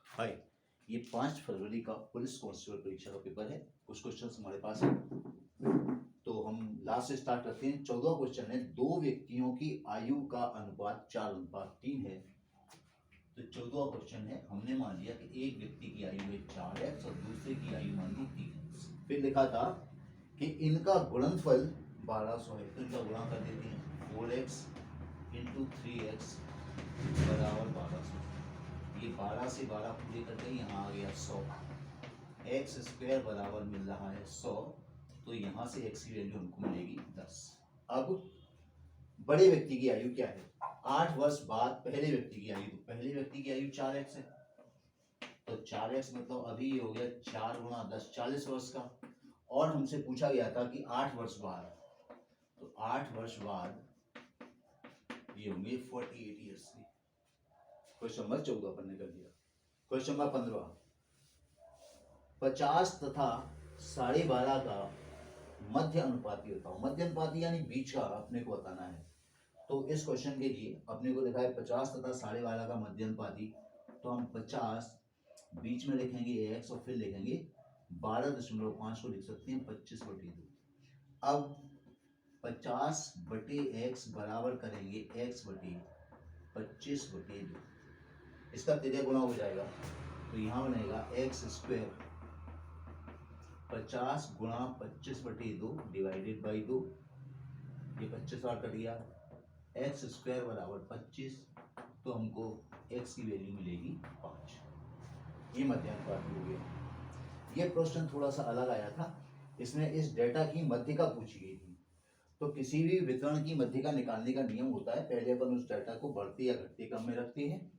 हाय, ये 5 फरवरी का police constable परीक्षा का पेपर है। कुछ क्वेश्चन हमारे पास है, तो हम लास्ट से स्टार्ट करते हैं। 14 क्वेश्चन है। दो व्यक्तियों की आयु का अनुपात 4:3 है। तो 14 क्वेश्चन है। हमने मान लिया कि एक व्यक्ति की आयु है 4x और दूसरे की आयु मान ली 3x। फिर लिखा था कि इनका गुणनफल 1200 है, तो इनका गुणा कर देते हैं। 4x इंटू 3x बराबर 1200। ये 12 से 12 पूरे करके यहाँ आ गया 100। एक्स स्क्वायर बराबर मिल रहा है 100, तो यहाँ से x की वैल्यू हमको मिलेगी 10। अब बड़े व्यक्ति की आयु क्या है? 8 वर्ष बाद पहले व्यक्ति की आयु, तो पहले व्यक्ति की आयु 4x है, तो 4x मतलब अभी हो गया 4 गुणा 10, 40 वर्ष का। और हमसे पूछा गया था कि 8 वर्ष बाद, तो 8 वर्ष बाद ये होंगे 48 ईयर्स की। क्वेश्चन नंबर 14 अपन ने कर दिया। क्वेश्चन नंबर 15, 50 तथा 12.5 का मध्य अनुपाती बताओ। मध्य अनुपाती यानी बीच का अपने को बताना है। तो इस क्वेश्चन के लिए अपने को लिखा है 50 तथा 12.5 का मध्य अनुपाती, तो हम 50 बीच में लिखेंगे x और फिर लिखेंगे 12.5 को लिख सकते हैं 25/2। अब 50/x बराबर करेंगे x/25/2। इसका तिर्यक गुणा हो जाएगा, तो यहाँ बनेगा एक्स स्क्वायर 50 गुणा 25/2 डिवाइडेड बाई 2। ये 25 बार कट गया। एक्स स्क्वायर बराबर 25, तो हमको एक्स की वैल्यू मिलेगी 5। ये मध्यानुपात हो गया। ये प्रश्न थोड़ा सा अलग आया था, इसमें इस डेटा की मध्यिका पूछी गई थी। तो किसी भी वितरण की मध्यिका निकालने का नियम होता है, पहले अपन उस डेटा को बढ़ते या घटते क्रम में रखते हैं।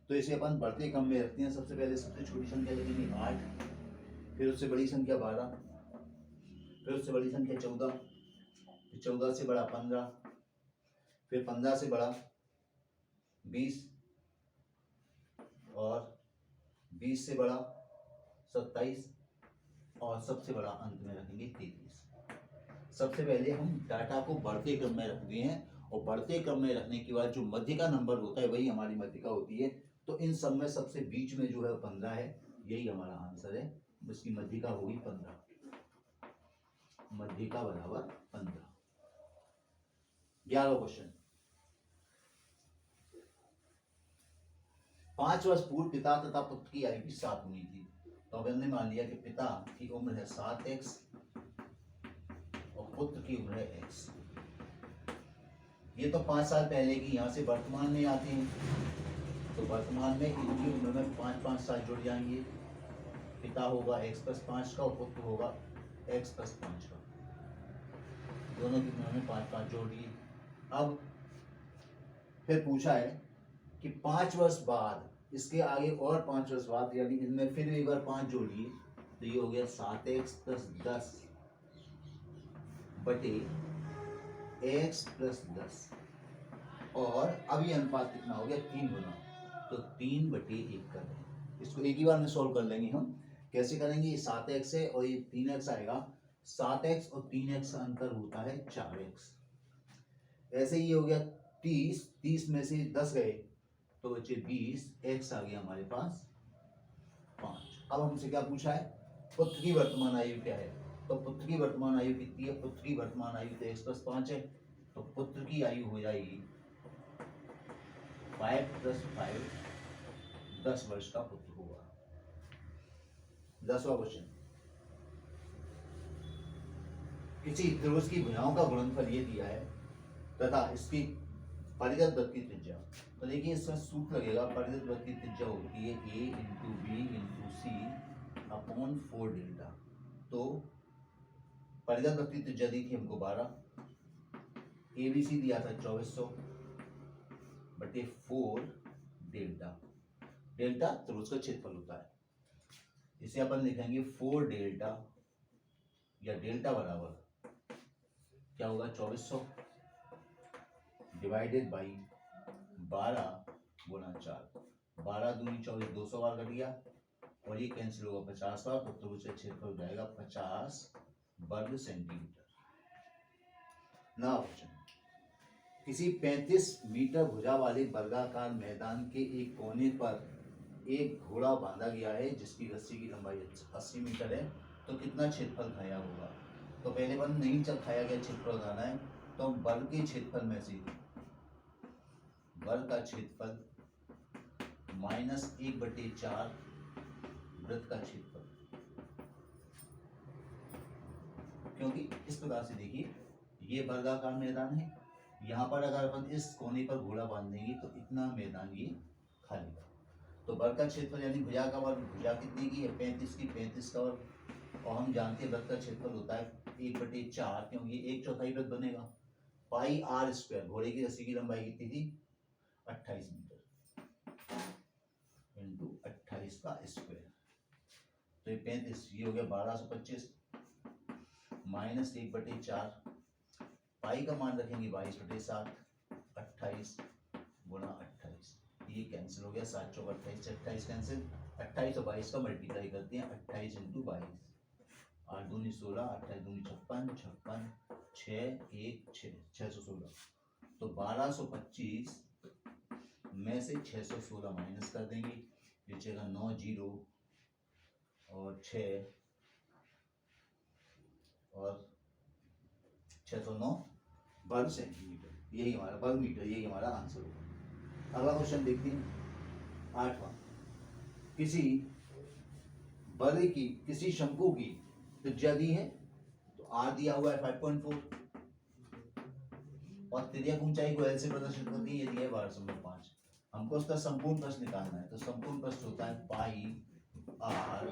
तो इसे अपन बढ़ते क्रम में रखते हैं। सबसे पहले सबसे छोटी संख्या लगेगी 8, फिर उससे बड़ी संख्या 12, फिर उससे बड़ी संख्या 14, फिर 14 से बड़ा 15, फिर 15 से बड़ा 20 और 20 से बड़ा 27 और सबसे बड़ा अंत में रखेंगे 33। सबसे पहले हम डाटा को बढ़ते क्रम में रखते हैं और बढ़ते क्रम में रखने के बाद जो मध्यिका नंबर होता है वही हमारी मध्यिका होती है। तो इन सब में सबसे बीच में जो है 15 है, यही हमारा आंसर है। इसकी मध्यिका होगी 15, मध्यिका बराबर 15। 11वां क्वेश्चन, 5 वर्ष पूर्व पिता तथा पुत्र की आयु की 7 हुई थी। तो अब हमने मान लिया कि पिता की उम्र है 7x और पुत्र की उम्र है x। ये तो 5 साल पहले की, यहाँ से वर्तमान में आते हैं, तो वर्तमान में इनकी उम्र में 5-5 साल जुड़ जाएंगे। पिता होगा x+5 का और पुत्र होगा x+5 का। दोनों की उम्र में 5-5 जोड़ दिए। अब फिर पूछा है कि 5 वर्ष बाद, इसके आगे और 5 वर्ष बाद, यानी इनमें फिर एक बार 5 जोड़िए, तो ये हो गया 7x+10 बटे x+10। और अब ये अनुपात कितना हो गया? 3 गुना, तो 3/1 कर रहे हैं। इसको एक ही बार में सॉल्व कर लेंगे हम। कैसे करेंगे? ये 7x है और ये 3x आएगा। 7x और 3x का अंतर होता है 4x। ऐसे ही हो गया 30 में से 10 गए तो बचे 20, x आ गया हमारे पास 5। अब हमसे क्या पूछा है? पुत्र की वर्तमान आयु क्या है? तो पुत्र की वर्तमान आयु कितनी है? पुत्र की वर्तमान आयु तो x+5 है, तो पुत्र की आयु हो जाएगी 5+5, 10 वर्ष का पुत्र होगा। 10वां क्वेश्चन, किसी त्रिभुज की भुजाओं का गुणनफल ये दिया है तथा इसकी परिगत वृत्त की त्रिज्या। तो देखिए इसका सूत्र लगेगा। परिगत वृत्त की त्रिज्या होती है a into B into C upon 4 delta. तो परिगत वृत्त की त्रिज्या दी थी हमको 12, ABC दिया था 2400 बटे 4 डेल्टा। डेल्टा त्रिभुज का क्षेत्रफल होता है। इसे अपन लिखेंगे 4 डेल्टा, या डेल्टा बराबर क्या होगा? 2400 डिवाइडेड बाई 12 गुणा 4। 12 दूनी 24, 200 बार कट गया और ये कैंसिल होगा 50 बार, तो त्रिभुज का क्षेत्रफल हो जाएगा 50 वर्ग सेंटीमीटर। ना क्वेश्चन, किसी 35 मीटर भुजा वाले वर्गाकार मैदान के एक कोने पर एक घोड़ा बांधा गया है जिसकी रस्सी की लंबाई 80 मीटर है, तो कितना क्षेत्रफल खाया होगा। तो पहले बंद नहीं चल खाया गया क्षेत्रफल बताना है, तो हम वर्ग के क्षेत्रफल में से वर्ग का क्षेत्रफल -1/4 वृत्त का क्षेत्रफल, क्योंकि इस प्रकार से देखिए ये वर्गाकार मैदान है, यहाँ पर अगर अपन इस कोने पर घोड़ा बांध देंगे तो इतना मैदान ये खाली है। तो वर्ग का क्षेत्रफल यानी भुजा का वर्ग, भुजा कितने की है 35 की, 35 का वर्ग, और हम जानते हैं वृत्त का क्षेत्रफल होता है 1/4, क्योंकि 1/4 वृत्त बनेगा। पाई आर स्क्वायर, घोड़े की रस्सी की लंबाई कितनी थी 28 मीटर इंटू 28 का स्क्वायर, तो ये 35, ये हो गया 1225 माइनस 1/4, पाई का मान रखेंगे 22/7, 28 गुणा 28, ये कैंसिल हो गया, 7 चौक 28, 28 कैंसिल, 28 और 22 का मल्टीप्लाई करते हैं, 28 इंटू 22, 8 दूनी 16, 28 दूनी 56, 56 6 1 6, 616, तो 1225 में से 616 माइनस कर देंगे, बचेगा 9 0 और 6 और 609 वर्ग सेंटीमीटर, यही हमारा वर्ग मीटर, यही हमारा आंसर होगा। अगला क्वेश्चन देखते हैं 8वां। किसी वर्ग की, किसी शंकु की त्रिज्या दी है, तो आर दिया हुआ है 5.4 और तिर्यक ऊंचाई को एल से प्रदर्शित करती है, ये दिया है 12.5। हमको उसका संपूर्ण प्रश्न निकालना है, तो संपूर्ण प्रश्न होता है पाई आर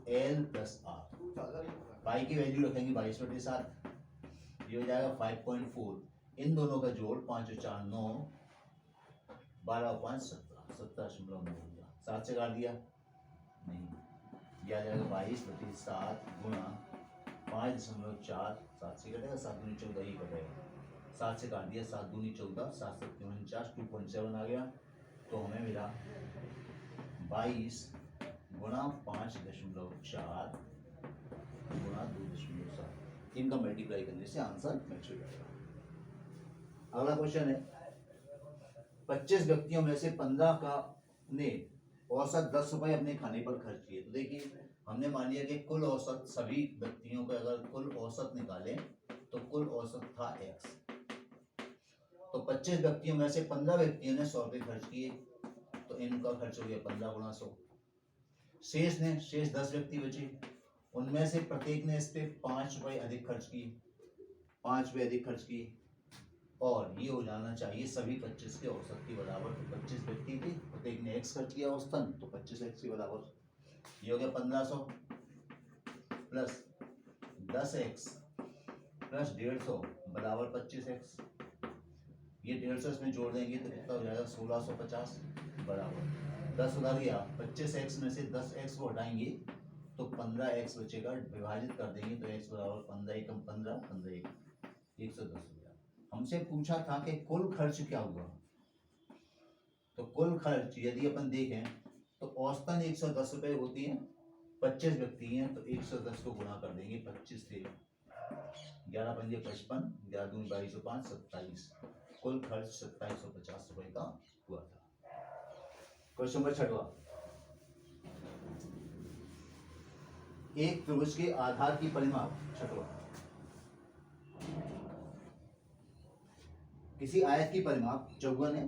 एल प्लस आर। पाई की वैल्यू रखेंगे 22/7, ये हो जाएगा 5.4, इन दोनों का जोड़ 5 और 4 9, 12 और 5 17, 17.9 हो गया, 7 से काट दिया नहीं, यह आ जाएगा 22/7 गुणा 5.4, 7 से कटेगा, 7 दूनी 14, ही कटेगा, 7 से काट दिया, 7 दूनी 14, 7 7 49, 2.7 आ गया, तो हमें मिला 22 गुणा 5.4 गुणा 2.7, इनका मल्टीप्लाई करने से आंसर मैच हो जाएगा। अगला क्वेश्चन है 25 व्यक्तियों में से 15 का ने औसत 10 रुपए अपने खाने पर खर्च किए। तो देखिए हमने मान लिया कि कुल औसत सभी व्यक्तियों का अगर कुल औसत निकालें तो कुल औसत था x, तो 25 व्यक्तियों में से 15 व्यक्तियों ने 100 रुपए खर्च किए, तो इनका खर्च हो गया 15 गुणा 100। शेष 10 व्यक्ति बचे, उनमें से प्रत्येक ने इस पे 5 रुपए अधिक खर्च किए, 5 रुपए अधिक खर्च किए, और ये हो जाना चाहिए सभी 25 के औसत के बराबर। तो 25 व्यक्ति थे, प्रत्येक ने x खर्च किया औसतन, तो 25x के बराबर, ये हो गया 1500 प्लस 10x प्लस 150 बराबर 25x, ये 150 इसमें जोड़ देंगे तो कितना हो जाएगा 1650 बराबर 10 उधर गया, 25x में से 10x को हटाएंगे तो 15x बचेगा, विभाजित कर देंगे तो x बराबर 15 एकम 15, 15 110 हो गया। हमसे पूछा था कि कुल खर्च क्या हुआ, तो कुल खर्च यदि अपन देखें तो औसतन 110 रुपए होती है, 25 व्यक्ति हैं तो 110 को गुणा कर देंगे 25 से, 11 पंजे 55, 11 दूनी 22 5 27, कुल खर्च 2750 रुपए का हुआ था। क्वेश्चन नंबर 6वां, एक त्रिभुज के आधार की परिमाप, 6वां, किसी आयत की परिमाप 54 है,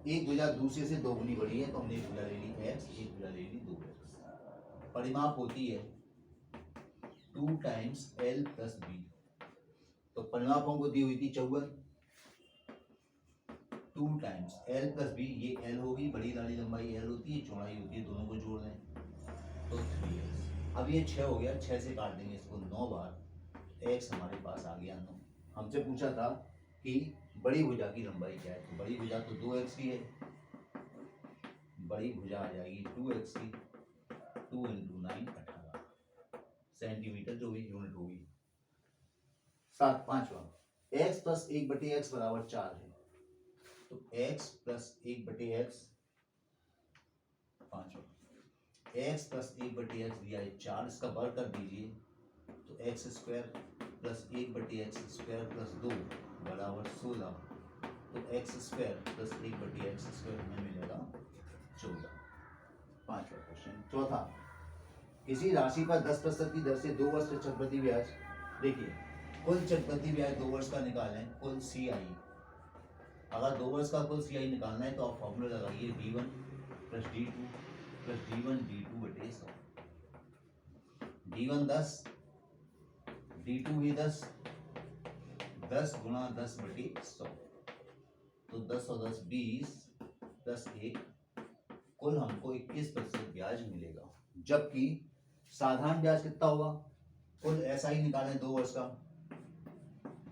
एक भुजा दूसरे से 2 गुनी बड़ी है, तो हमने एक भुजा ले ली x, एक भुजा ले ली 2x, परिमाप होती है 2 टाइम्स l प्लस b, तो परिमाप हमको दी हुई थी 54, 2 टाइम्स l प्लस b, ये l होगी, बड़ी वाली लंबाई l होती है, चौड़ाई होती है, दोनों को जोड़ लें तो 3x। अब ये 6 हो गया, 6 से काट देंगे इसको 9 बार, x हमारे पास आ गया 9। हमसे पूछा था कि बड़ी भुजा की लंबाई क्या है, तो बड़ी भुजा तो 2x की है, बड़ी भुजा आ जाएगी 2x की, 2 इंटू 9 18 सेंटीमीटर जो भी यूनिट होगी। 5वां, x प्लस 1/x बराबर 4 है, तो x प्लस 1/x, 5वां x प्लस 1/x दिया है 4, इसका वर्ग कर दीजिए तो x square plus 1/x square plus 2 बराबर 16 तो एक्स स्क्वायर प्लस 1/x² हमें मिलेगा 14। 5वां क्वेश्चन। चौथा, किसी राशि पर 10% की दर से 2 वर्ष का चक्रवृद्धि ब्याज, देखिए कुल चक्रवृद्धि ब्याज 2 वर्ष का निकालें, कुल CI, अगर 2 वर्ष का कुल CI निकालना है तो आप फॉर्मूला लगाइए D1 + D2 + D1 D2 बटे 100। D1 10, D2 भी 10, 10 × 10 बटे 100, तो 10 और 10 20, 10 1, कुल हमको 21% ब्याज मिलेगा। जबकि साधारण ब्याज कितना होगा, कुल SI निकालें 2 वर्ष का,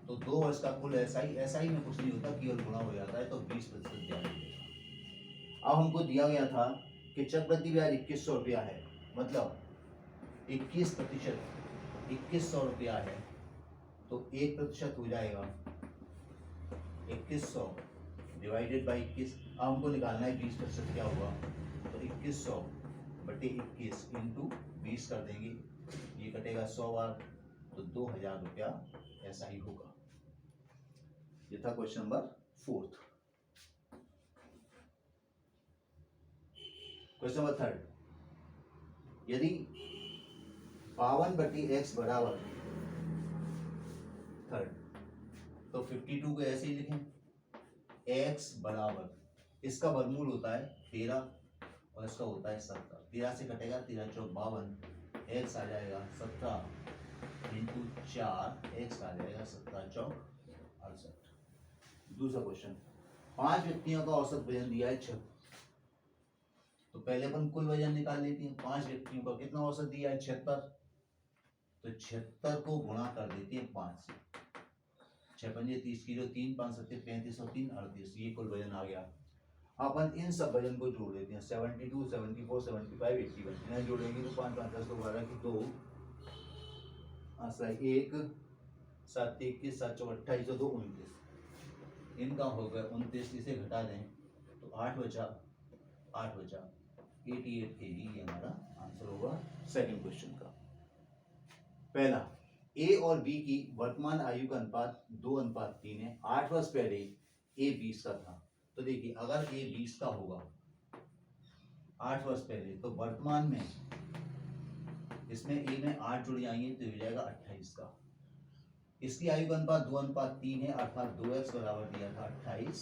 तो 2 वर्ष का कुल SI में कुछ नहीं होता, केवल गुणा हो जाता है, तो 20% ब्याज मिलेगा। अब हमको दिया गया था कि चक्रवृद्धि ब्याज 2100 रुपया है, मतलब 21%, 2100 रुपया है, तो 1% हो जाएगा 2100 डिवाइडेड बाई 21। अब हमको निकालना है 20% क्या होगा, तो 2100 बटे 21 इंटू 20 कर देंगे, ये कटेगा 100 बार, तो 2000 रुपया ऐसा ही होगा। ये था क्वेश्चन नंबर 4। क्वेश्चन नंबर 3, यदि 52/x बराबर 3, तो 52 को ऐसे ही लिखें, x बराबर, इसका वर्गमूल होता है 13 और इसका होता है 17, 13 से कटेगा 13 चौक 52, x आ जाएगा 17 इंटू 4, x आ जाएगा 17 चौक 68। दूसरा क्वेश्चन, 5 व्यक्तियों का औसत वजन दिया है 76, तो पहले अपन कुल वजन निकाल लेते हैं। 5 व्यक्तियों का कितना औसत दिया है 76, तो 76 को गुणा कर देते हैं 5 से, 6 पंजे 30 किलो, 3 5 7 35 और 3 38, ये कुल वजन आ गया। अपन इन सब वजन को जोड़ देते हैं, 72 74 75 81, इन्हें जोड़ेंगे तो 5 5 10 12 की 2 1 7 21 7 चौक 28 और 2 29, इनका हो गया 29, इसे घटा दें तो 8 बचा 88 kg, ये हमारा आंसर होगा सेकंड क्वेश्चन का। पहला, A और B की वर्तमान आयु का अनुपात 2:3 है। 8 वर्ष पहले A 20 का था, तो देखिए अगर A 20 का होगा 8 वर्ष पहले, तो वर्तमान में इसमें A में 8 जुड़ जाएंगे तो हो जाएगा 28 का। इसकी आयु का अनुपात 2:3 है, अर्थात 2x बराबर दिया था 28,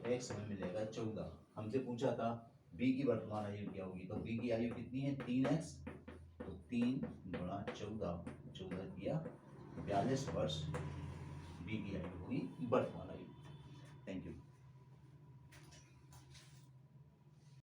x हमें मिलेगा 14। हमसे पूछा था B की वर्तमान आयु क्या होगी, तो B की आयु कितनी है 3x, तो 3 × 14 किया 42 वर्ष B की आयु होगी वर्तमान आयु। Thank you.